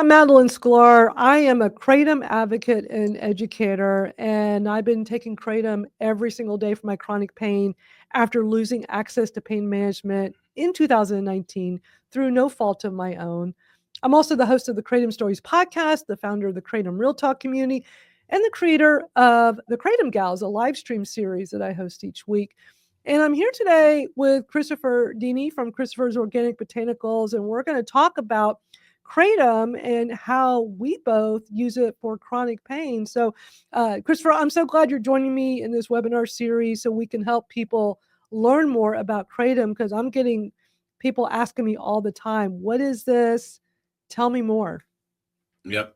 I'm Madalyn Sklar. I am a Kratom advocate and educator, and I've been taking Kratom every single day for my chronic pain after losing access to pain management in 2019 through no fault of my own. I'm also the host of the Kratom Stories podcast, the founder of the Kratom Real Talk community, and the creator of the Kratom Gals, a live stream series that I host each week. And I'm here today with Christopher Deaney from Christopher's Organic Botanicals, and we're going to talk about Kratom and how we both use it for chronic pain. So, Christopher, I'm so glad you're joining me in this webinar series so we can help people learn more about Kratom, because I'm getting people asking me all the time, what is this? Tell me more. Yep.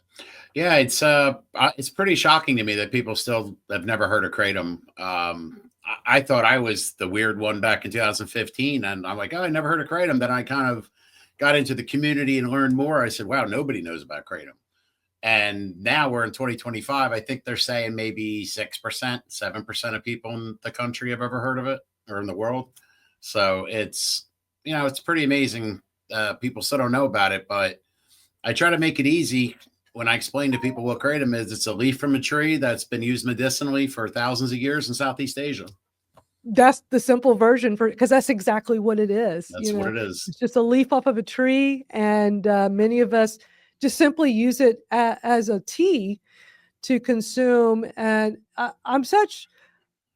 Yeah, it's pretty shocking to me that people still have never heard of Kratom. I thought I was the weird one back in 2015, and I'm like, oh, I never heard of Kratom. Then I kind of got into the community and learned more. I said, wow, nobody knows about Kratom. And now we're in 2025. I think they're saying maybe 6%, 7% of people in the country have ever heard of it, or in the world. So it's pretty amazing. People still don't know about it, but I try to make it easy when I explain to people what Kratom is. It's a leaf from a tree that's been used medicinally for thousands of years in Southeast Asia. That's the simple version, because that's exactly what it is. That's what it is. It's just a leaf off of a tree, and many of us just simply use it as a tea to consume. And I'm such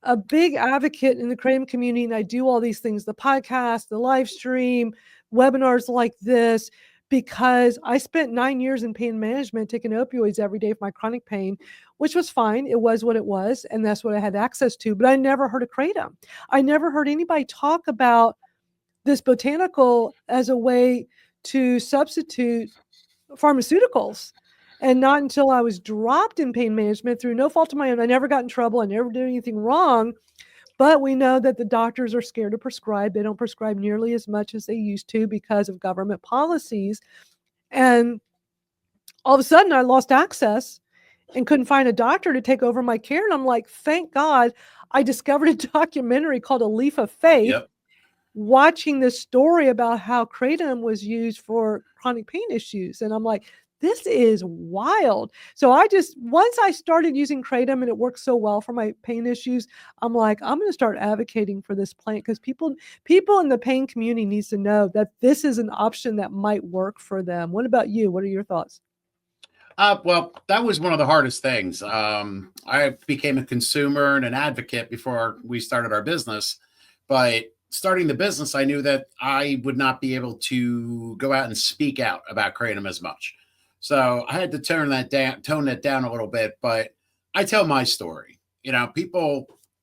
a big advocate in the Kratom community, and I do all these things, the podcast, the live stream, webinars like this, because I spent 9 years in pain management taking opioids every day for my chronic pain, which was fine. It was what it was, and that's what I had access to. But I never heard of Kratom. I never heard anybody talk about this botanical as a way to substitute pharmaceuticals. And not until I was dropped in pain management through no fault of my own. I never got in trouble. I never did anything wrong. But we know that the doctors are scared to prescribe. They don't prescribe nearly as much as they used to because of government policies. And all of a sudden, I lost access and couldn't find a doctor to take over my care. And I'm like, thank God I discovered a documentary called A Leaf of Faith, Yep. watching this story about how Kratom was used for chronic pain issues. And I'm like, this is wild. So once I started using Kratom and it worked so well for my pain issues, I'm like, I'm going to start advocating for this plant, because people in the pain community needs to know that this is an option that might work for them. What about you? What are your thoughts? Well, that was one of the hardest things. I became a consumer and an advocate before we started our business, but starting the business, I knew that I would not be able to go out and speak out about Kratom as much. So I had to tone that down a little bit, but I tell my story.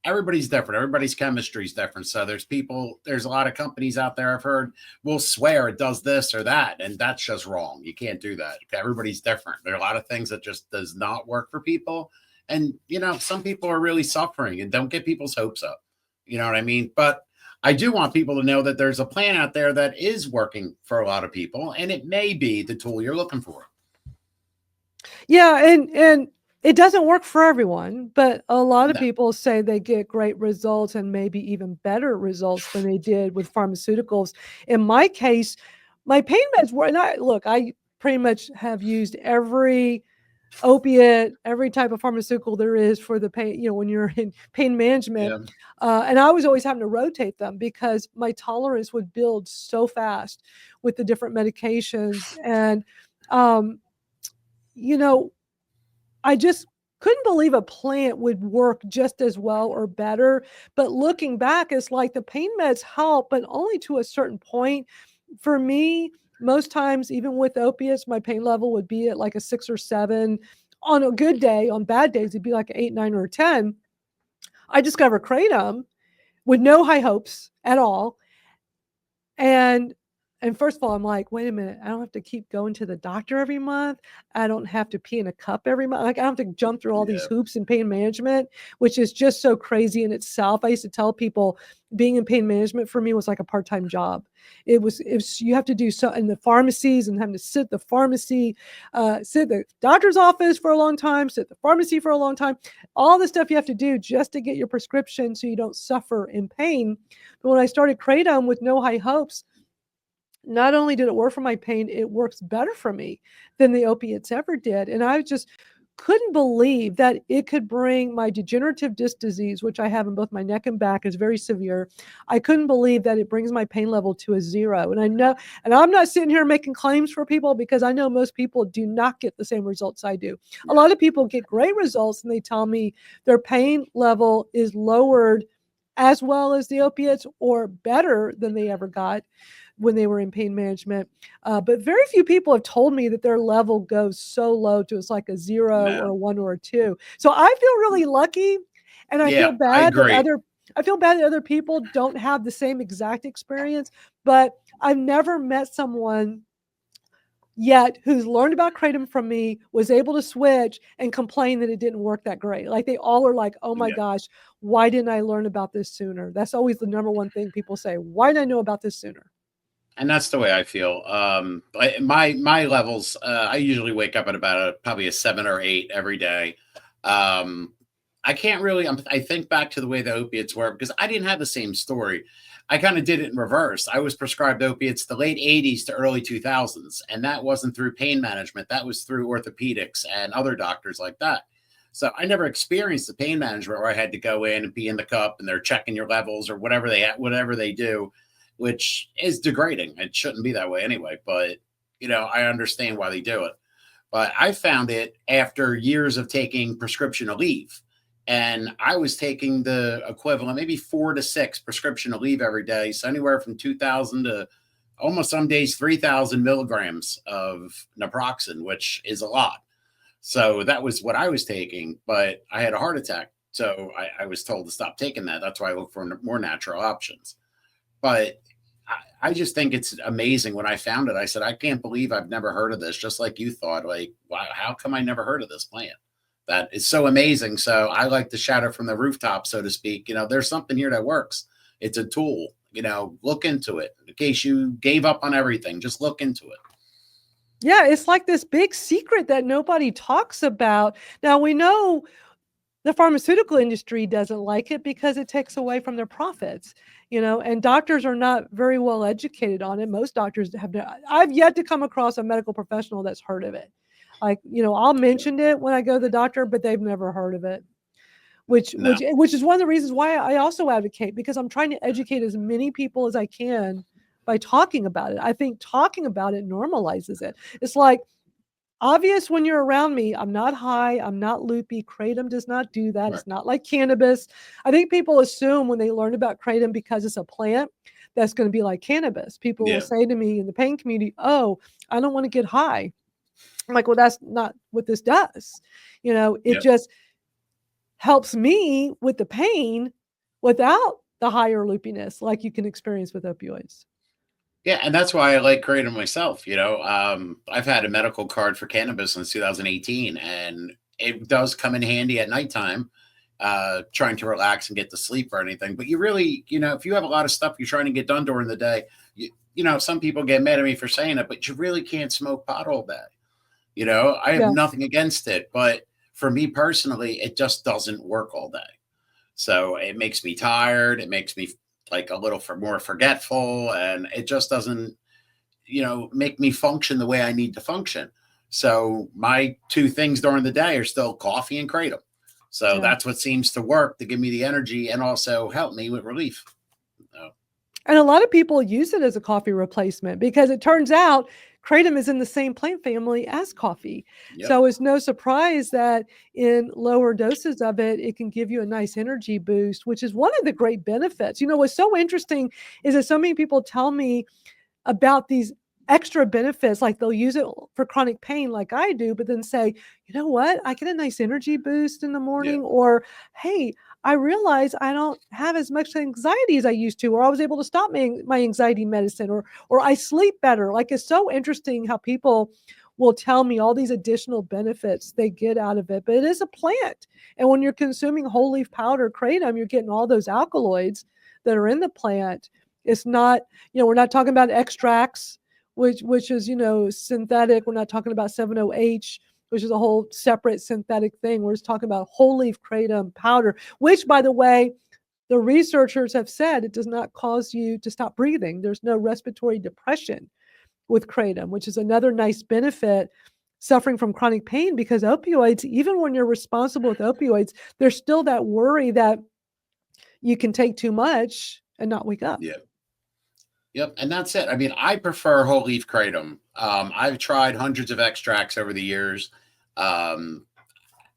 Everybody's different. Everybody's chemistry is different. So there's a lot of companies out there I've heard will swear it does this or that, and that's just wrong. You can't do that. Everybody's different. There are a lot of things that just does not work for people. And, some people are really suffering, and don't get people's hopes up. You know what I mean? But I do want people to know that there's a plan out there that is working for a lot of people, and it may be the tool you're looking for. Yeah, and it doesn't work for everyone, but a lot of people say they get great results, and maybe even better results than they did with pharmaceuticals. In my case, my pain meds were, and I pretty much have used every opiate, every type of pharmaceutical there is for the pain, when you're in pain management. Yeah. And I was always having to rotate them because my tolerance would build so fast with the different medications. And, I just couldn't believe a plant would work just as well or better. But looking back, it's like the pain meds help, but only to a certain point. For me, most times, even with opiates, my pain level would be at like a 6 or 7. On a good day, on bad days, it'd be like an 8, 9, or a 10. I discovered Kratom with no high hopes at all. And first of all, I'm like, wait a minute, I don't have to keep going to the doctor every month. I don't have to pee in a cup every month. Like, I don't have to jump through all these hoops in pain management, which is just so crazy in itself. I used to tell people being in pain management for me was like a part-time job. It was you have to do so in the pharmacies and having to sit at the pharmacy, sit at the doctor's office for a long time, sit at the pharmacy for a long time, all the stuff you have to do just to get your prescription so you don't suffer in pain. But when I started Kratom with no high hopes, not only did it work for my pain, it works better for me than the opiates ever did. And I just couldn't believe that it could bring my degenerative disc disease, which I have in both my neck and back, is very severe. I couldn't believe that it brings my pain level to a zero. And I know, and I'm not sitting here making claims for people, because I know most people do not get the same results I do. A lot of people get great results and they tell me their pain level is lowered as well as the opiates or better than they ever got when they were in pain management. But very few people have told me that their level goes so low to it's like a zero or No. a 1 or a 2. So I feel really lucky, and Yeah, I agree. I feel bad that other people don't have the same exact experience, but I've never met someone yet who's learned about Kratom from me, was able to switch and complain that it didn't work that great. Like, they all are like, oh my Yeah. gosh, why didn't I learn about this sooner? That's always the number one thing people say. Why didn't I know about this sooner? And that's the way I feel. My levels, I usually wake up at about probably a 7 or 8 every day. Um, I can't really. I think back to the way the opiates work because I didn't have the same story. I kind of did it in reverse. I was prescribed opiates the late '80s to early 2000s, and that wasn't through pain management. That was through orthopedics and other doctors like that. So I never experienced the pain management where I had to go in and pee in the cup and they're checking your levels or whatever they do, which is degrading. It shouldn't be that way anyway. But I understand why they do it. But I found it after years of taking prescription Aleve. And I was taking the equivalent, maybe 4 to 6 prescription Aleve every day. So anywhere from 2,000 to almost some days 3,000 milligrams of naproxen, which is a lot. So that was what I was taking, but I had a heart attack. So I was told to stop taking that. That's why I look for more natural options. But I just think it's amazing. When I found it, I said, I can't believe I've never heard of this. Just like you thought, like, wow, how come I never heard of this plant? That is so amazing. So I like to shout it from the rooftop, so to speak. There's something here that works. It's a tool. Look into it. In case you gave up on everything, just look into it. Yeah, it's like this big secret that nobody talks about. Now, we know the pharmaceutical industry doesn't like it because it takes away from their profits, and doctors are not very well educated on it. Most doctors have not. I've yet to come across a medical professional that's heard of it. Like, I'll mention it when I go to the doctor, but they've never heard of it. Which No. which which is one of the reasons why I also advocate, because I'm trying to educate as many people as I can by talking about it. I think talking about it normalizes it. It's like obvious when you're around me, I'm not high, I'm not loopy. Kratom does not do that. Right. It's not like cannabis. I think people assume when they learn about Kratom because it's a plant that's going to be like cannabis. People will Yeah. say to me in the pain community, "Oh, I don't want to get high." I'm like, "Well, that's not what this does." It Yeah. just helps me with the pain without the higher loopiness like you can experience with opioids. Yeah, and that's why I like Kratom myself. I've had a medical card for cannabis since 2018, and it does come in handy at nighttime, trying to relax and get to sleep or anything. But you really, if you have a lot of stuff you're trying to get done during the day, some people get mad at me for saying it, but you really can't smoke pot all day. I have Yeah. nothing against it, but for me personally, it just doesn't work all day. So it makes me tired. It makes me like a little more forgetful, and it just doesn't, make me function the way I need to function. So my two things during the day are still coffee and kratom. So Yeah. that's what seems to work to give me the energy and also help me with relief. So, And a lot of people use it as a coffee replacement because it turns out kratom is in the same plant family as coffee. yep. So it's no surprise that in lower doses of it, it can give you a nice energy boost, which is one of the great benefits. What's so interesting is that so many people tell me about these extra benefits, like they'll use it for chronic pain like I do, but then say, you know what, I get a nice energy boost in the Yeah. morning, or hey, I realize I don't have as much anxiety as I used to, or I was able to stop my anxiety medicine, or I sleep better. Like, it's so interesting how people will tell me all these additional benefits they get out of it. But it is a plant. And when you're consuming whole leaf powder kratom, you're getting all those alkaloids that are in the plant. It's not, we're not talking about extracts, which is, synthetic. We're not talking about 7-OH, which is a whole separate synthetic thing. We're just talking about whole leaf kratom powder, which, by the way, the researchers have said it does not cause you to stop breathing. There's no respiratory depression with kratom, which is another nice benefit suffering from chronic pain, because opioids, even when you're responsible with opioids, there's still that worry that you can take too much and not wake up. Yeah. Yep, and that's it. I mean, I prefer whole leaf kratom. I've tried hundreds of extracts over the years. Um,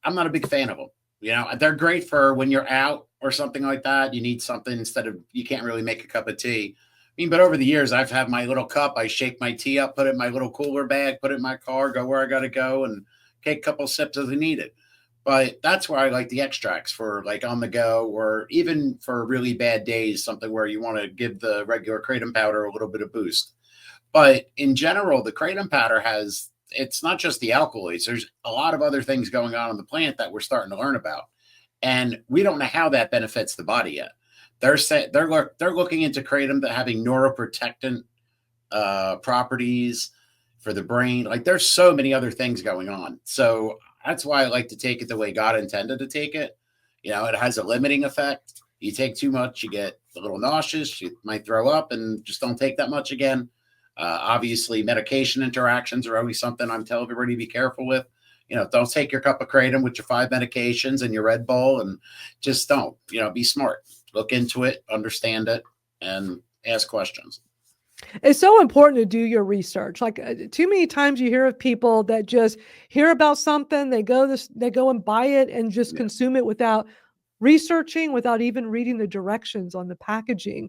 I'm not a big fan of them. You know, they're great for when you're out or something like that. You need something instead of, you can't really make a cup of tea. I mean, but over the years, I've had my little cup. I shake my tea up, put it in my little cooler bag, put it in my car, go where I got to go, and take a couple sips as I need it. But that's why I like the extracts for like on the go, or even for really bad days, something where you want to give the regular kratom powder a little bit of boost. But in general, the kratom powder has, it's not just the alkaloids. There's a lot of other things going on in the plant that we're starting to learn about. And we don't know how that benefits the body yet. They're looking into kratom that having neuroprotectant properties for the brain. Like there's so many other things going on. So that's why I like to take it the way God intended to take it. You know, it has a limiting effect. You take too much, you get a little nauseous, you might throw up, and just don't take that much again. Obviously, medication interactions are always something I'm telling everybody to be careful with. You know, don't take your cup of kratom with your 5 medications and your Red Bull, and just don't. You know, be smart. Look into it, understand it, and ask questions. It's so important to do your research. Like too many times you hear of people that just hear about something, they go and buy it and just consume it without researching, without even reading the directions on the packaging.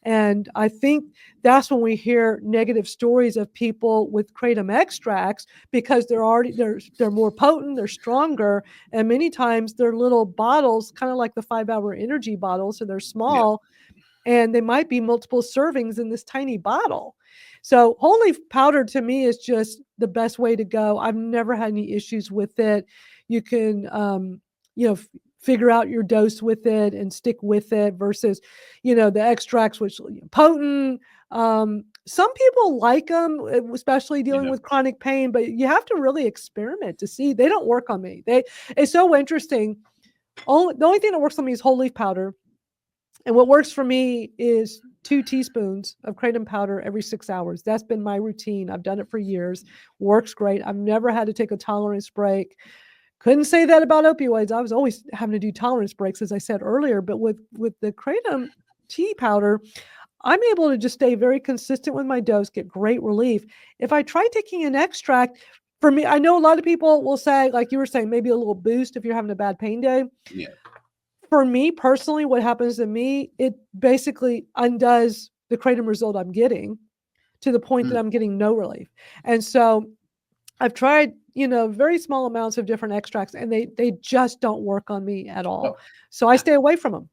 And I think that's when we hear negative stories of people with kratom extracts, because they're more potent, they're stronger, and many times they're little bottles, kind of like the 5-hour energy bottles, so they're small. And they might be multiple servings in this tiny bottle. So whole leaf powder to me is just the best way to go. I've never had any issues with it. You can, figure out your dose with it and stick with it versus, the extracts, which potent. Some people like them, especially dealing with chronic pain, but you have to really experiment to see. They don't work on me. It's so interesting. The only thing that works on me is whole leaf powder. And what works for me is 2 teaspoons of kratom powder every 6 hours. That's been my routine. I've done it for years. Works great. I've never had to take a tolerance break. Couldn't say that about opioids. I was always having to do tolerance breaks, as I said earlier. But with the kratom tea powder, I'm able to just stay very consistent with my dose, get great relief. If I try taking an extract, for me, I know a lot of people will say, like you were saying, maybe a little boost if you're having a bad pain day. Yeah. For me personally, what happens to me, it basically undoes the kratom result I'm getting, to the point that I'm getting no relief. And so I've tried, very small amounts of different extracts, and they just don't work on me at all. Well, So I stay away from them.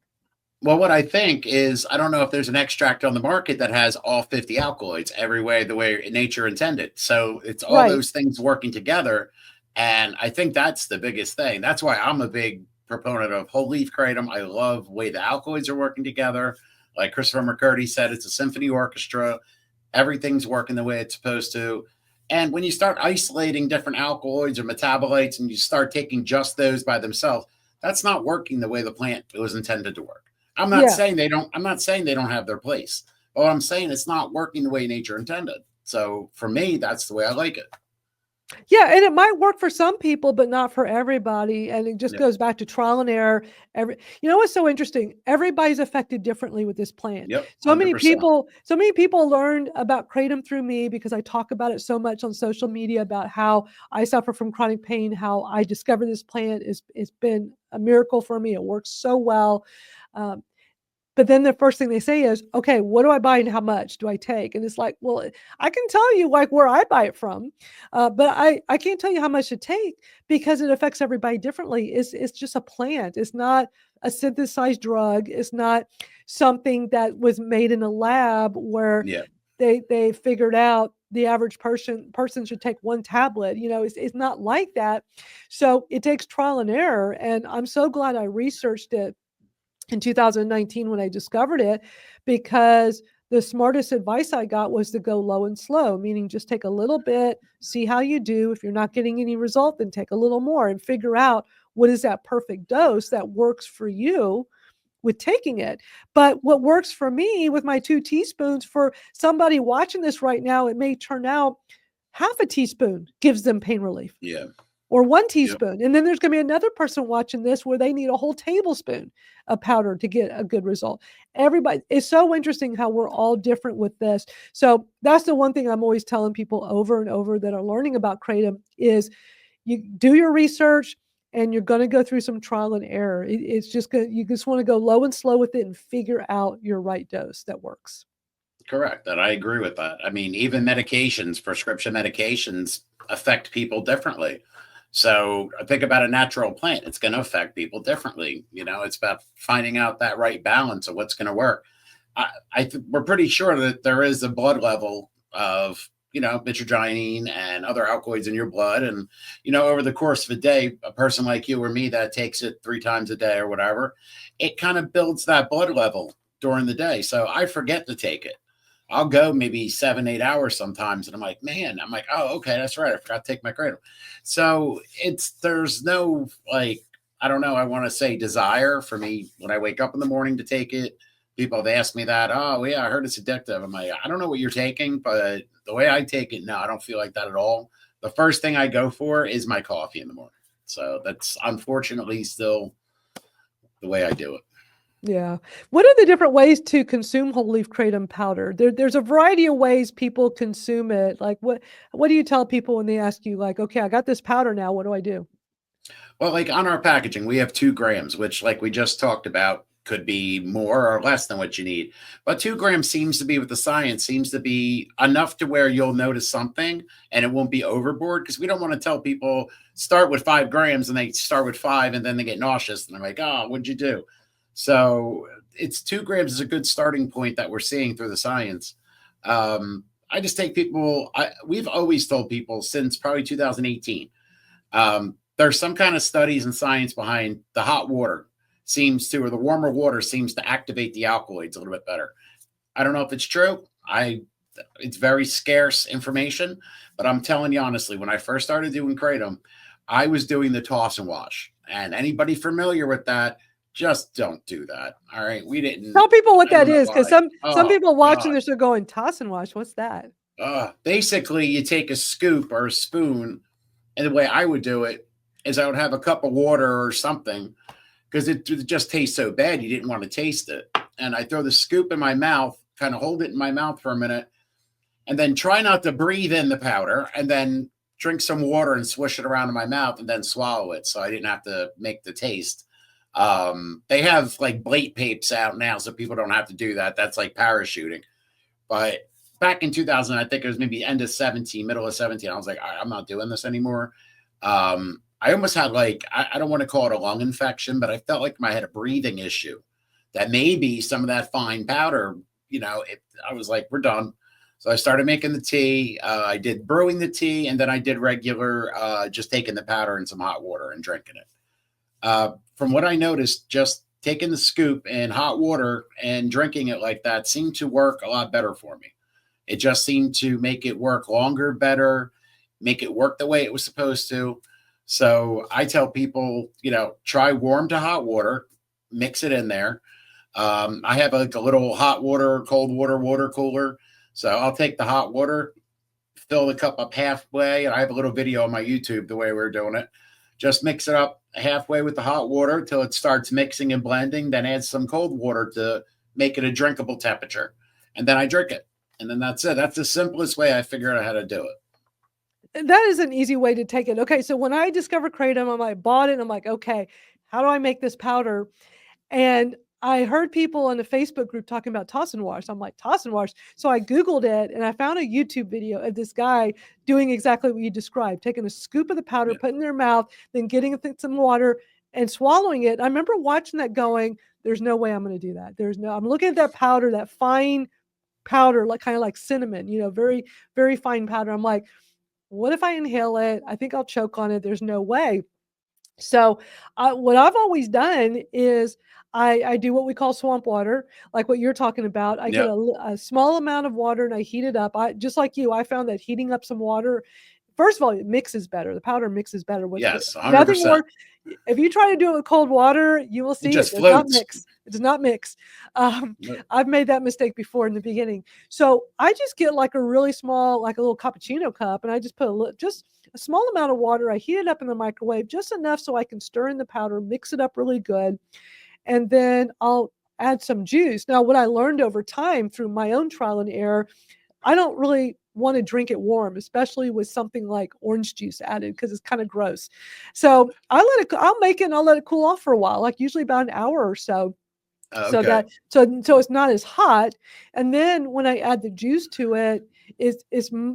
Well, what I think is, I don't know if there's an extract on the market that has all 50 alkaloids every way, the way nature intended. So it's all those things working together. And I think that's the biggest thing. That's why I'm a big proponent of whole leaf kratom. I love the way the alkaloids are working together. Like Christopher McCurdy said, it's a symphony orchestra. Everything's working the way it's supposed to. And when you start isolating different alkaloids or metabolites and you start taking just those by themselves, that's not working the way the plant was intended to work. I'm not saying they don't have their place. But I'm saying it's not working the way nature intended. So for me, that's the way I like it. Yeah, and it might work for some people, but not for everybody. And it just goes back to trial and error. What's so interesting? Everybody's affected differently with this plant. Yep, 100%. So many people learned about kratom through me, because I talk about it so much on social media about how I suffer from chronic pain, how I discovered this plant. It's been a miracle for me. It works so well. But then the first thing they say is, okay, what do I buy and how much do I take? And it's like, well, I can tell you like where I buy it from, but I can't tell you how much to take, because it affects everybody differently. It's just a plant. It's not a synthesized drug. It's not something that was made in a lab where they figured out the average person should take 1 tablet. It's not like that. So it takes trial and error. And I'm so glad I researched it in 2019 when I discovered it, because the smartest advice I got was to go low and slow, meaning just take a little bit, see how you do. If you're not getting any result, then take a little more and figure out what is that perfect dose that works for you with taking it. But what works for me with my 2 teaspoons, for somebody watching this right now, it may turn out half a teaspoon gives them pain relief, Yeah. or 1 Yep. teaspoon. And then there's going to be another person watching this where they need a whole tablespoon of powder to get a good result. Everybody, it's so interesting how we're all different with this. So that's the one thing I'm always telling people over and over that are learning about Kratom is you do your research, and you're going to go through some trial and error. It's just good. You just want to go low and slow with it and figure out your right dose that works. Correct. And I agree with that. I mean, even medications, prescription medications affect people differently. So think about a natural plant. It's going to affect people differently. You know, it's about finding out that right balance of what's going to work. We're pretty sure that there is a blood level of, you know, mitragynine and other alkaloids in your blood. And, you know, over the course of a day, a person like you or me that takes it 3 times a day or whatever, it kind of builds that blood level during the day. So I forget to take it. I'll go maybe 7, 8 hours sometimes. And I'm like, man, I'm like, oh, okay, that's right. I forgot to take my Kratom. So there's no, like, I don't know. I want to say desire for me when I wake up in the morning to take it. People have asked me that. Oh, yeah, I heard it's addictive. I'm like, I don't know what you're taking, but the way I take it, no, I don't feel like that at all. The first thing I go for is my coffee in the morning. So that's unfortunately still the way I do it. Yeah. What are the different ways to consume whole leaf kratom powder? There's a variety of ways people consume it. Like what do you tell people when they ask you, like, okay, I got this powder now, what do I do? Well, like on our packaging, we have 2 grams, which, like we just talked about, could be more or less than what you need. But 2 grams seems to be, with the science, seems to be enough to where you'll notice something and it won't be overboard. Because we don't want to tell people start with 5 grams and they start with 5 and then they get nauseous and they're like, oh, what'd you do? So it's 2 grams is a good starting point that we're seeing through the science. I just take people, we've always told people since probably 2018. There's some kind of studies and science behind the hot water seems to, or the warmer water seems to activate the alkaloids a little bit better. I don't know if it's true. It's very scarce information, but I'm telling you honestly, when I first started doing Kratom, I was doing the toss and wash. And anybody familiar with that, just don't do that. All right. We didn't. Tell people what I don't that know is, because why. some Oh, people watching God. this are going, toss and wash, what's that? Basically, you take a scoop or a spoon, and the way I would do it is I would have a cup of water or something because it just tastes so bad you didn't want to taste it. And I throw the scoop in my mouth, kind of hold it in my mouth for a minute, and then try not to breathe in the powder, and then drink some water and swish it around in my mouth and then swallow it so I didn't have to make the taste. They have like blade papes out now, so people don't have to do that. That's like parachuting. But back in 2000, I think it was maybe end of 17, middle of 17, I was like, I'm not doing this anymore. I almost had like, I don't want to call it a lung infection, but I felt like I had a breathing issue that maybe some of that fine powder, you know, I was like, we're done. So I started making the tea. I did brewing the tea, and then I did regular, just taking the powder in some hot water and drinking it. From what I noticed, just taking the scoop in hot water and drinking it like that seemed to work a lot better for me. It just seemed to make it work longer, better, make it work the way it was supposed to. So I tell people, you know, try warm to hot water, mix it in there. I have like a little hot water, cold water cooler. So I'll take the hot water, fill the cup up halfway, and I have a little video on my YouTube the way we're doing it. Just mix it up halfway with the hot water till it starts mixing and blending, then add some cold water to make it a drinkable temperature. And then I drink it. And then that's it. That's the simplest way I figured out how to do it. That is an easy way to take it. Okay, so when I discovered kratom, I bought it, and I'm like, okay, how do I make this powder? And I heard people in the Facebook group talking about toss and wash. I'm like, toss and wash. So I Googled it, and I found a YouTube video of this guy doing exactly what you described, taking a scoop of the powder, Yeah. putting it in their mouth, then getting some water and swallowing it. I remember watching that going, there's no way I'm going to do that. I'm looking at that powder, that fine powder, like kind of like cinnamon, you know, very, very fine powder. I'm like, what if I inhale it? I think I'll choke on it. There's no way. So what I've always done is I do what we call swamp water, like what you're talking about. I get Yep. a small amount of water and I heat it up. Just like you, I found that heating up some water, first of all, it mixes better. The powder mixes better with Yes, nothing 100%. more. if you try to do it with cold water, you will It see it just does not floats. mix. It does not mix. Um, No. I've made that mistake before in the beginning. So I just get like a really small, like a little cappuccino cup, and I just put just a small amount of water. I heat it up in the microwave just enough so I can stir in the powder, mix it up really good, and then I'll add some juice. Now, what I learned over time through my own trial and error, I don't really want to drink it warm, especially with something like orange juice added because it's kind of gross. So I'll make it and I'll let it cool off for a while, like usually about an hour or so. Okay. So it's not as hot. And then when I add the juice to it, is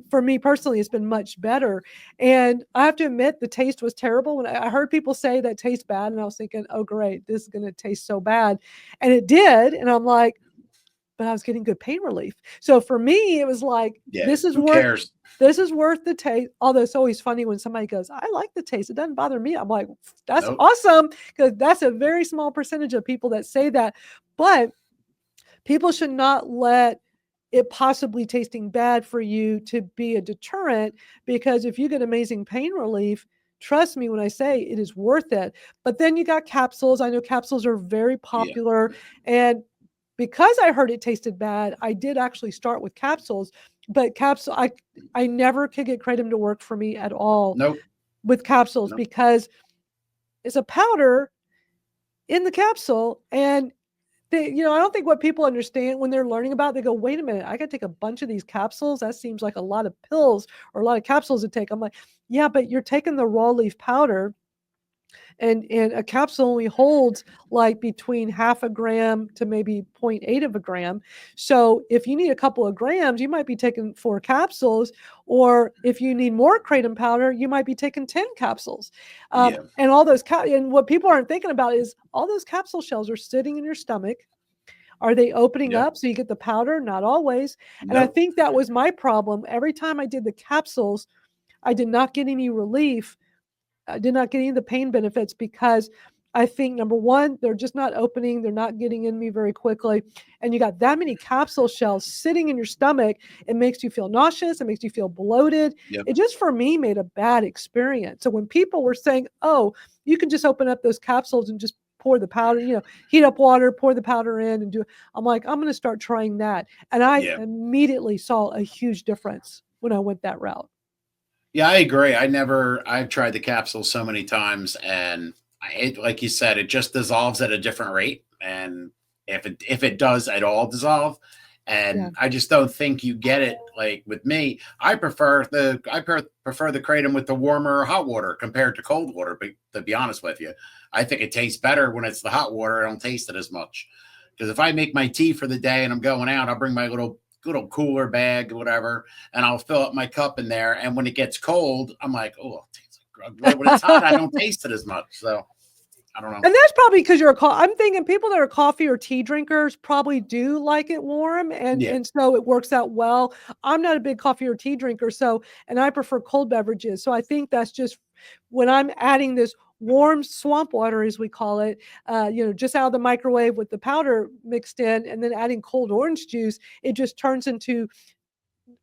for me personally, it's been much better. And I have to admit, the taste was terrible. When I heard people say that tastes bad, and I was thinking, oh great, this is going to taste so bad, and it did. And I'm like, but I was getting good pain relief. So for me, it was like, Yeah. Who cares? this is worth the taste. Although it's always funny when somebody goes, I like the taste. It doesn't bother me. I'm like, that's Nope. awesome. Because that's a very small percentage of people that say that. But people should not let it possibly tasting bad for you to be a deterrent, because if you get amazing pain relief, trust me when I say it is worth it. But then you got capsules. I know capsules are very Yeah. popular. And because I heard it tasted bad, I did actually start with capsules. But I never could get kratom to work for me at all Nope. with capsules Nope. because it's a powder in the capsule. And I don't think what people understand when they're learning about it, they go, wait a minute, I got to take a bunch of these capsules. That seems like a lot of pills or a lot of capsules to take. I'm like, yeah, but you're taking the raw leaf powder, and a capsule only holds like between half a gram to maybe 0.8 of a gram. So if you need a couple of grams, you might be taking 4 capsules, or if you need more kratom powder, you might be taking 10 capsules. Yeah. And all those and what people aren't thinking about is all those capsule shells are sitting in your stomach. Are they opening Yep. up so you get the powder? Not always. And I Nope. think that was my problem. Every time I did the capsules, I did not get any relief. I did not get any of the pain benefits because I think number one, they're just not opening, they're not getting in me very quickly. And you got that many capsule shells sitting in your stomach, it makes you feel nauseous, it makes you feel bloated. Yep. It just for me made a bad experience. So when people were saying, oh, you can just open up those capsules and just pour the powder, heat up water, pour the powder in and do it. I'm like, I'm going to start trying that. And I Yeah. immediately saw a huge difference when I went that route. Yeah, I agree. I've tried the capsule so many times, and like you said, it just dissolves at a different rate. And if it does at all dissolve, Yeah. and I just don't think you get it. Like with me, I prefer the kratom with the warmer hot water compared to cold water. But to be honest with you, I think it tastes better when it's the hot water. I don't taste it as much because if I make my tea for the day and I'm going out, I'll bring my little cooler bag or whatever, and I'll fill up my cup in there. And when it gets cold, I'm like, oh, it tastes like grog. When it's hot, I don't taste it as much. So I don't know. And that's probably because I'm thinking people that are coffee or tea drinkers probably do like it warm, and Yeah. so it works out well. I'm not a big coffee or tea drinker, and I prefer cold beverages. So I think that's just when I'm adding this warm swamp water, as we call it, just out of the microwave with the powder mixed in, and then adding cold orange juice, it just turns into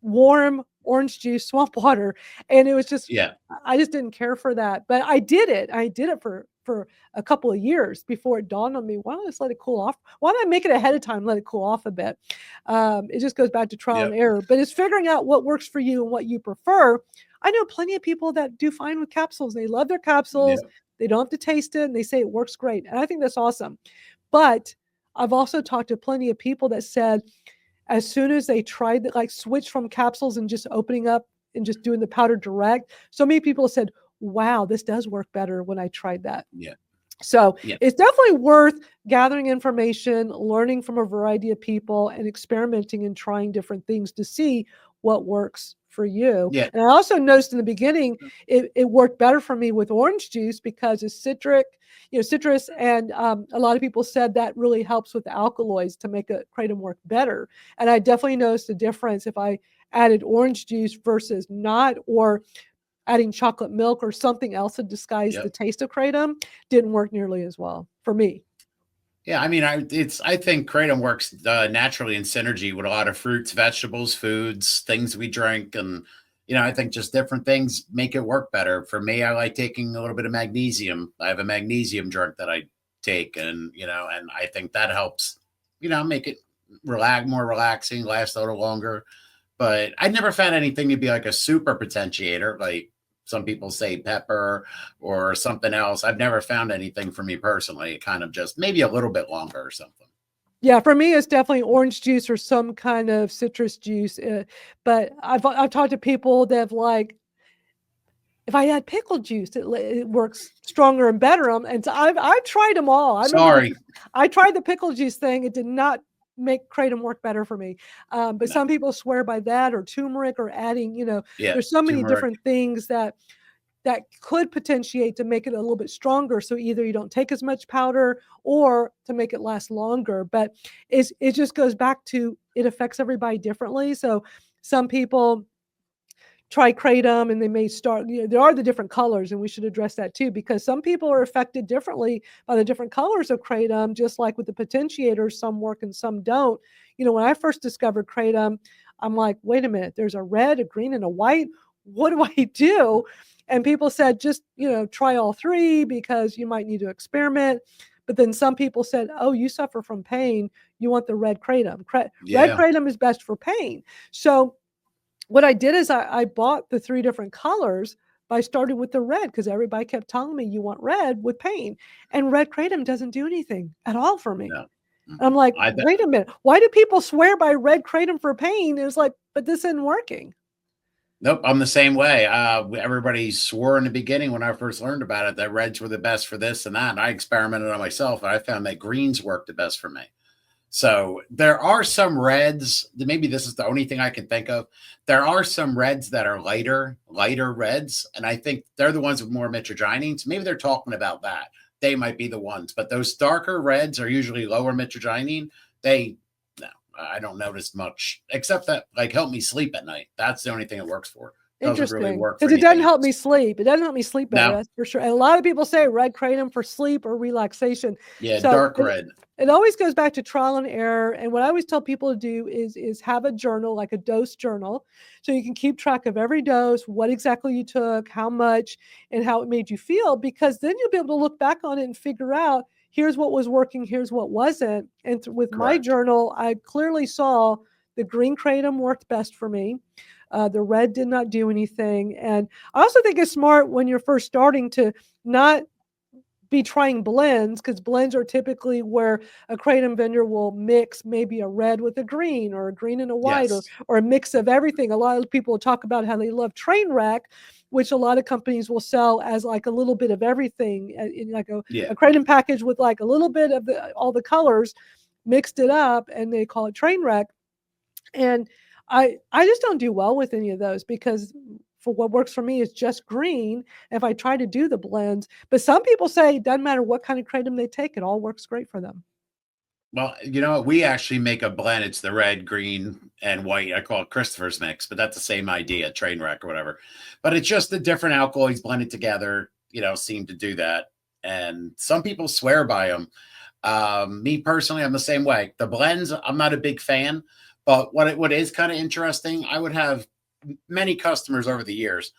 warm orange juice swamp water. And it was just, Yeah. I just didn't care for that, but I did it for a couple of years before it dawned on me, why don't I just let it cool off? Why don't I make it ahead of time, let it cool off a bit? It just goes back to trial Yeah. and error, but it's figuring out what works for you and what you prefer. I know plenty of people that do fine with capsules. They love their capsules, Yeah. they don't have to taste it, and they say it works great, and I think that's awesome. But I've also talked to plenty of people that said as soon as they tried to like switch from capsules and just opening up and just doing the powder direct, so many people said, wow, this does work better when I tried that. Yeah. So Yeah. it's definitely worth gathering information, learning from a variety of people, and experimenting and trying different things to see what works for you. Yeah. And I also noticed in the beginning, it worked better for me with orange juice because it's citrus, and a lot of people said that really helps with the alkaloids to make a kratom work better. And I definitely noticed a difference if I added orange juice versus not, or adding chocolate milk or something else to disguise the Yep. taste of kratom didn't work nearly as well for me. Yeah. I mean, I think kratom works naturally in synergy with a lot of fruits, vegetables, foods, things we drink, and I think just different things make it work better. For me, I like taking a little bit of magnesium. I have a magnesium drink that I take, and and I think that helps, make it more relaxing, last a little longer. But I never found anything to be like a super potentiator, like some people say pepper or something else. I've never found anything for me personally. It kind of just maybe a little bit longer or something. Yeah, for me, it's definitely orange juice or some kind of citrus juice. But I've talked to people that have like, if I add pickle juice, it works stronger and better. And so I've tried them all. I remember Sorry. I tried the pickle juice thing. It did not make kratom work better for me. But No. some people swear by that, or turmeric, or adding. Yeah. There's so many Turmeric. different things that could potentiate to make it a little bit stronger. So either you don't take as much powder, or to make it last longer. But it just goes back to, it affects everybody differently. So some people try kratom and they may start, there are the different colors, and we should address that too, because some people are affected differently by the different colors of kratom, just like with the potentiators, some work and some don't. When I first discovered kratom, I'm like, wait a minute, there's a red, a green, and a white. What do I do? And people said, just, try all three, because you might need to experiment. But then some people said, oh, you suffer from pain, you want the red kratom. Red Yeah. kratom is best for pain. So what I did is I bought the three different colors by starting with the red, because everybody kept telling me you want red with pain, and red kratom doesn't do anything at all for me. No. And I'm like, I wait a minute, why do people swear by red kratom for pain? It's like, but this isn't working. Nope, I'm the same way. Everybody swore in the beginning when I first learned about it that reds were the best for this and that. And I experimented on myself, and I found that greens work the best for me. So there are some reds. Maybe this is the only thing I can think of. There are some reds that are lighter reds, and I think they're the ones with more mitragynines. Maybe they're talking about that. They might be the ones, but those darker reds are usually lower mitragynine. No, I don't notice much, except that like help me sleep at night. That's the only thing it works for. Doesn't really Interesting, work for because it doesn't anything help else. me sleep. It doesn't help me sleep better, No, that's for sure. And a lot of people say red kratom for sleep or relaxation. yeah, So dark red. it always goes back to trial and error. And what I always tell people to do is have a journal, like a dose journal, so you can keep track of every dose, what exactly you took, how much, and how it made you feel. Because then you'll be able to look back on it and figure out, here's what was working, here's what wasn't. And with my Correct. journal, I clearly saw the green kratom worked best for me. The red did not do anything. And I also think it's smart when you're first starting to not be trying blends, because blends are typically where a kratom vendor will mix maybe a red with a green, or a green and a white, Yes. or a mix of everything. A lot of people talk about how they love train wreck, which a lot of companies will sell as like a little bit of everything, in like Yeah. a kratom package with like a little bit of all the colors mixed it up, and they call it train wreck. And I just don't do well with any of those, because for what works for me is just green if I try to do the blends. But some people say it doesn't matter what kind of kratom they take, it all works great for them. Well, you know what? We actually make a blend. It's the red, green, and white. I call it Christopher's mix, but that's the same idea, train wreck or whatever. But it's just the different alkaloids blended together, seem to do that. And some people swear by them. Me personally, I'm the same way. The blends, I'm not a big fan. But what is kind of interesting, I would have many customers over the years.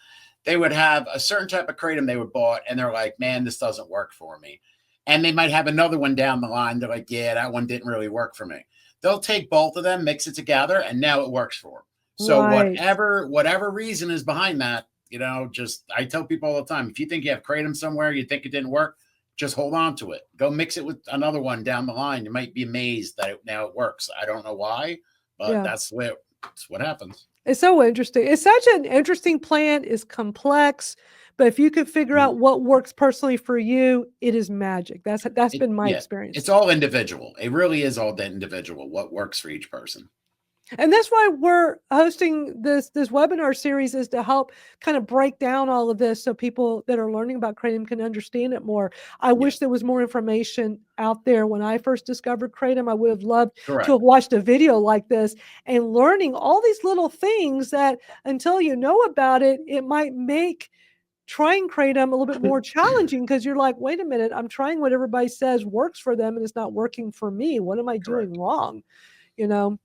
They would have a certain type of kratom they would bought, and they're like, "Man, this doesn't work for me." And they might have another one down the line. They're like, "Yeah, that one didn't really work for me." They'll take both of them, mix it together, and now it works for them. So Right. whatever reason is behind that, just I tell people all the time, if you think you have kratom somewhere, you think it didn't work, just hold on to it. Go mix it with another one down the line. You might be amazed that now it works. I don't know why, but Yeah. that's what happens. It's so interesting. It's such an interesting plant. It's complex, but if you could figure out Mhm. what works personally for you, it is magic. That's been my Yeah, experience. it's all individual. It really is all that individual, what works for each person. And that's why we're hosting this webinar series, is to help kind of break down all of this so people that are learning about kratom can understand it more. I Yeah, wish there was more information out there. When I first discovered kratom, I would have loved to correct. have watched a video like this, and learning all these little things that, until you know about it, it might make trying kratom a little bit more challenging, because you're like, wait a minute, I'm trying what everybody says works for them and it's not working for me. What am I doing Correct. wrong? You know?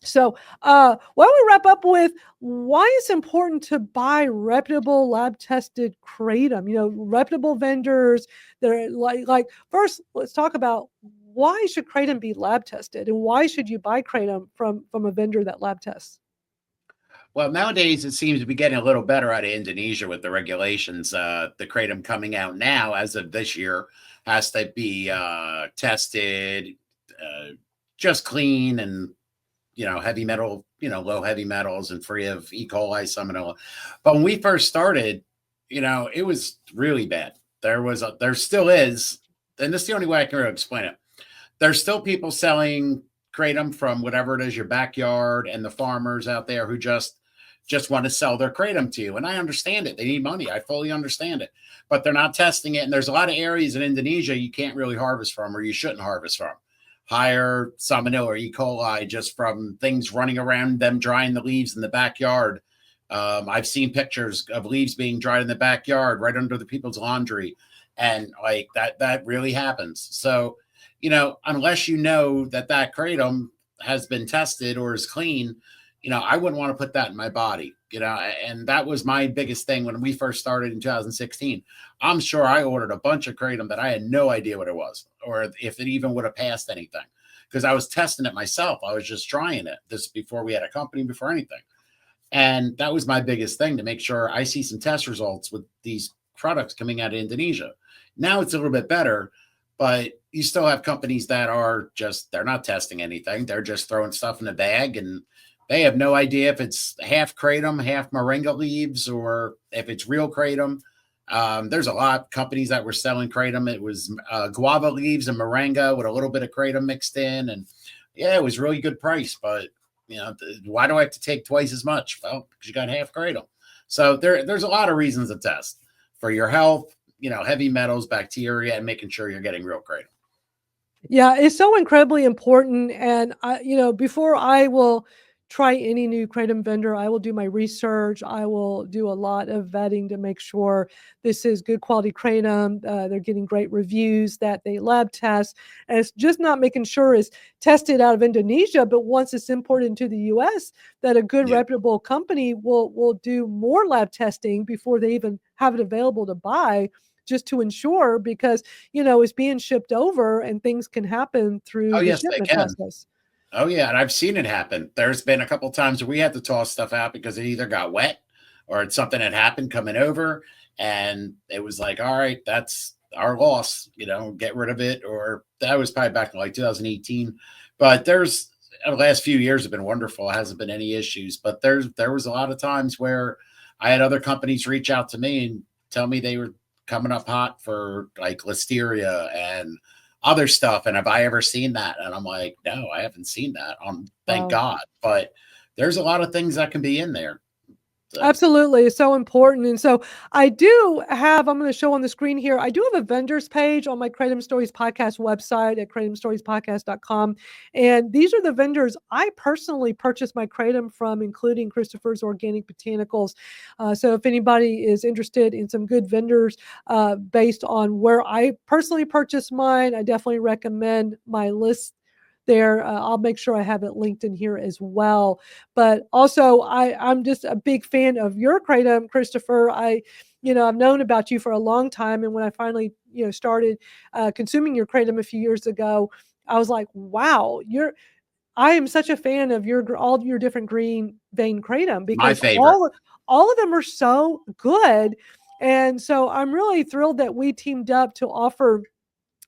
So, why don't we wrap up with why it's important to buy reputable lab tested kratom? Reputable vendors that are like. First, let's talk about why should kratom be lab tested, and why should you buy kratom from a vendor that lab tests? Well, nowadays it seems to be getting a little better out of Indonesia with the regulations. The kratom coming out now, as of this year, has to be tested, uh, just clean, and heavy metal, low heavy metals, and free of E. coli, salmonella. But when we first started, it was really bad. There still is, and this is the only way I can really explain it. There's still people selling kratom from whatever it is, your backyard, and the farmers out there who just want to sell their kratom to you. And I understand it. They need money. I fully understand it. But they're not testing it. And there's a lot of areas in Indonesia you can't really harvest from, or you shouldn't harvest from. Higher salmonella or E. coli just from things running around them drying the leaves in the backyard. I've seen pictures of leaves being dried in the backyard right under the people's laundry. And like that really happens. So, unless you know that kratom has been tested or is clean, I wouldn't want to put that in my body, and that was my biggest thing when we first started in 2016. I'm sure I ordered a bunch of kratom that I had no idea what it was, or if it even would have passed anything, because I was testing it myself. I was just trying it this before we had a company, before anything. And that was my biggest thing, to make sure I see some test results with these products coming out of Indonesia. Now it's a little bit better, but you still have companies that they're not testing anything. They're just throwing stuff in a bag, and they have no idea if it's half kratom, half moringa leaves, or if it's real kratom. There's a lot of companies that were selling kratom. It was guava leaves and moringa with a little bit of kratom mixed in. And yeah, it was really good price, but why do I have to take twice as much? Well, because you got half kratom. So there's a lot of reasons to test for your health, heavy metals, bacteria, and making sure you're getting real kratom. Yeah, it's so incredibly important. And before I will try any new kratom vendor, I will do my research. I will do a lot of vetting to make sure this is good quality kratom. They're getting great reviews, that they lab test, and it's just not making sure it's tested out of Indonesia, but once it's imported into the U.S., that a good Yeah. reputable company will do more lab testing before they even have it available to buy, just to ensure, because it's being shipped over and things can happen through Oh, the yes, they shipment can. process. Oh, yeah, and I've seen it happen. There's been a couple times where we had to toss stuff out because it either got wet or it's something that happened coming over, and it was like, all right, that's our loss, get rid of it. Or that was probably back in like 2018. But the last few years have been wonderful. It hasn't been any issues. But there was a lot of times where I had other companies reach out to me and tell me they were coming up hot for like listeria and other stuff. And have I ever seen that? And I'm like, no, I haven't seen that. Thank Wow. God. But there's a lot of things that can be in there. So, Absolutely. It's so important. And so I'm going to show on the screen here, I do have a vendors page on my Kratom Stories podcast website at kratomstoriespodcast.com. And these are the vendors I personally purchased my Kratom from, including Christopher's Organic Botanicals. So if anybody is interested in some good vendors based on where I personally purchased mine, I definitely recommend my list there. I'll make sure I have it linked in here as well. But also, I'm just a big fan of your kratom, Christopher. I've known about you for a long time, and when I finally, started consuming your kratom a few years ago, I was like, wow, I am such a fan of all your different green vein kratom, my because favorite. all of them are so good. And so I'm really thrilled that we teamed up to offer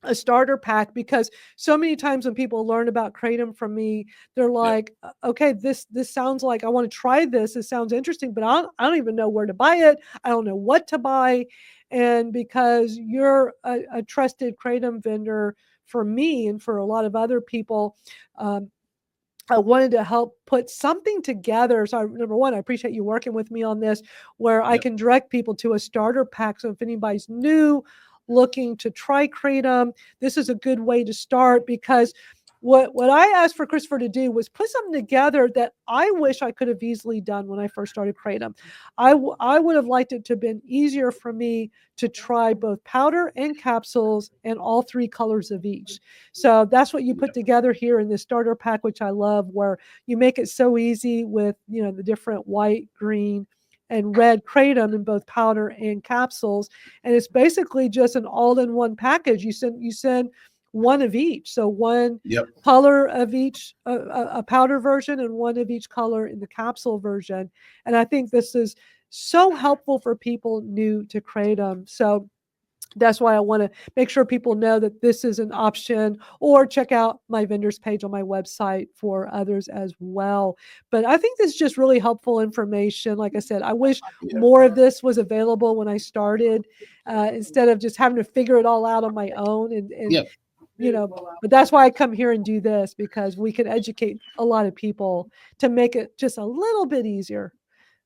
a starter pack, because so many times when people learn about kratom from me, they're Yeah. like, okay, this sounds like I want to try this. It sounds interesting, but I don't even know where to buy it. I don't know what to buy. And because you're a trusted kratom vendor for me and for a lot of other people, um, I wanted to help put something together. So, number one, I appreciate you working with me on this, where I Yep. can direct people to a starter pack. So, if anybody's new, looking to try kratom, this is a good way to start, because what I asked for Christopher to do was put something together that I wish I could have easily done when I first started Kratom. I would have liked it to have been easier for me to try both powder and capsules and all three colors of each. So that's what you put together here in this starter pack, which I love, where you make it so easy with, you know, the different white, green, and red kratom in both powder and capsules. And it's basically just an all-in-one package. You send one of each. So one Yep. color of each, a powder version, and one of each color in the capsule version. And I think this is so helpful for people new to kratom. So that's why I want to make sure people know that this is an option, or check out my vendors page on my website for others as well. But I think this is just really helpful information. Like I said, I wish more of this was available when I started, instead of just having to figure it all out on my own. And Yep. you know, but that's why I come here and do this, because we can educate a lot of people to make it just a little bit easier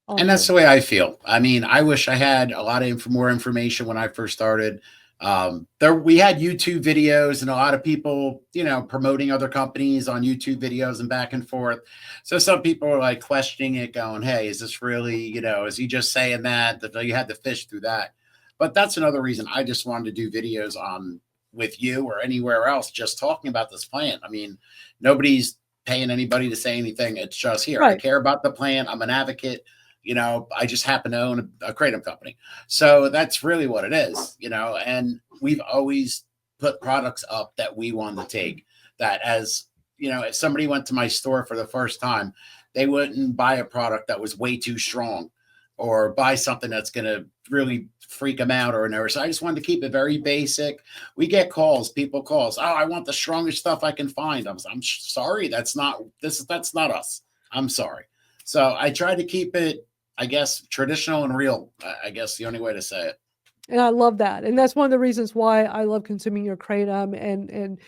on And that's them. the way I feel. I mean, I wish I had a lot of more information when I first started. There we had YouTube videos and a lot of people, you know, promoting other companies on YouTube videos and back and forth. So some people are like questioning it, going, "Hey, is this really, you know, is he just saying that you had to fish through that?" But that's another reason I just wanted to do videos on with you or anywhere else, just talking about this plant. I mean, nobody's paying anybody to say anything. It's just here. I Right. care about the plant. I'm an advocate. You know, I just happen to own a kratom company. So that's really what it is, you know, and we've always put products up that we want to take, that, as you know, if somebody went to my store for the first time, they wouldn't buy a product that was way too strong or buy something that's going to really freak them out or whatever. So I just wanted to keep it very basic. We get calls, people calls. "Oh, I want the strongest stuff I can find." I'm sorry. That's not us. I'm sorry. So I tried to keep it, I guess, traditional and real. I guess the only way to say it. And I love that. And that's one of the reasons why I love consuming your kratom and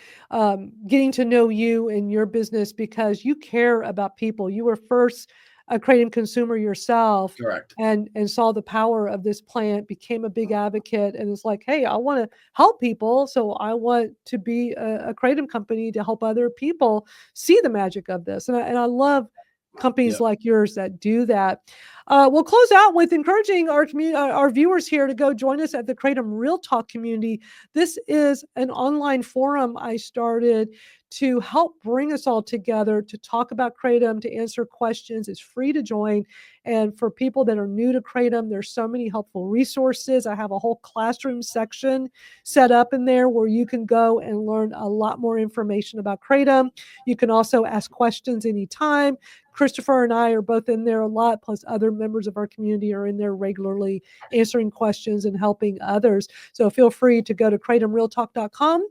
getting to know you and your business, because you care about people. You were first a kratom consumer yourself, Correct. and saw the power of this plant, became a big advocate, and it's like, hey, I want to help people, so I want to be a kratom company to help other people see the magic of this. And I love companies Yeah. like yours that do that. We'll close out with encouraging our viewers here to go join us at the Kratom Real Talk community. This is an online forum I started to help bring us all together to talk about Kratom, to answer questions. It's free to join. And for people that are new to Kratom, there's so many helpful resources. I have a whole classroom section set up in there where you can go and learn a lot more information about Kratom. You can also ask questions anytime. Christopher and I are both in there a lot, plus other members of our community are in there regularly answering questions and helping others. So feel free to go to kratomrealtalk.com.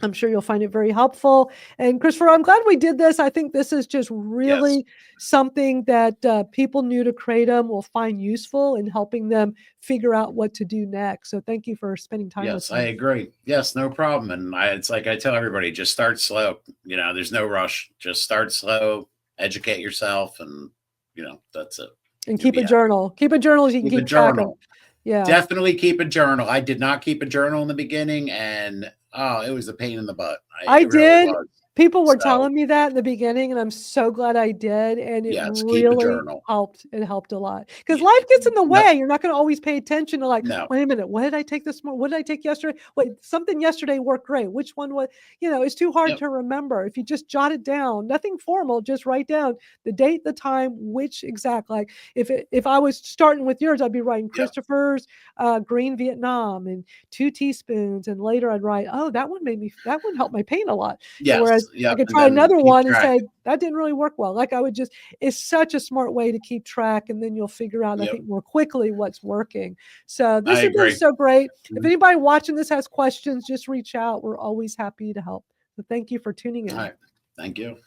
I'm sure you'll find it very helpful. And Christopher, I'm glad we did this. I think this is just Yes. really something that people new to Kratom will find useful in helping them figure out what to do next. So thank you for spending time with Yes, I me. agree. Yes, no problem. And it's like I tell everybody, just start slow. You know, there's no rush. Just start slow, educate yourself, and you know, that's it. And You'll keep be a happy. journal. Keep a journal so you can Keep a keep track of. journal. Yeah. Definitely keep a journal. I did not keep a journal in the beginning, and oh, it was a pain in the butt. I It really did. was. People were So telling me that in the beginning, and I'm so glad I did. And it yes, keep a really journal. helped. It helped a lot because Yeah, life gets in the no, way. You're not going to always pay attention to, like, no. wait a minute, what did I take this morning? What did I take yesterday? Wait, something yesterday worked great. Which one was, it's too hard Yep, to remember. If you just jot it down, nothing formal, just write down the date, the time, which exact, like if I was starting with yours, I'd be writing yep. Christopher's green Vietnam and 2 teaspoons. And later I'd write, oh, that one helped my pain a lot. Yes, Whereas I yep. could And try then another keep one and track. say, that didn't really work well. Like it's such a smart way to keep track. And then you'll figure out, I Yep, think, more quickly what's working. So this I has been agree. so great. If Mhm. anybody watching this has questions, just reach out. We're always happy to help. So thank you for tuning All in. right. Thank you.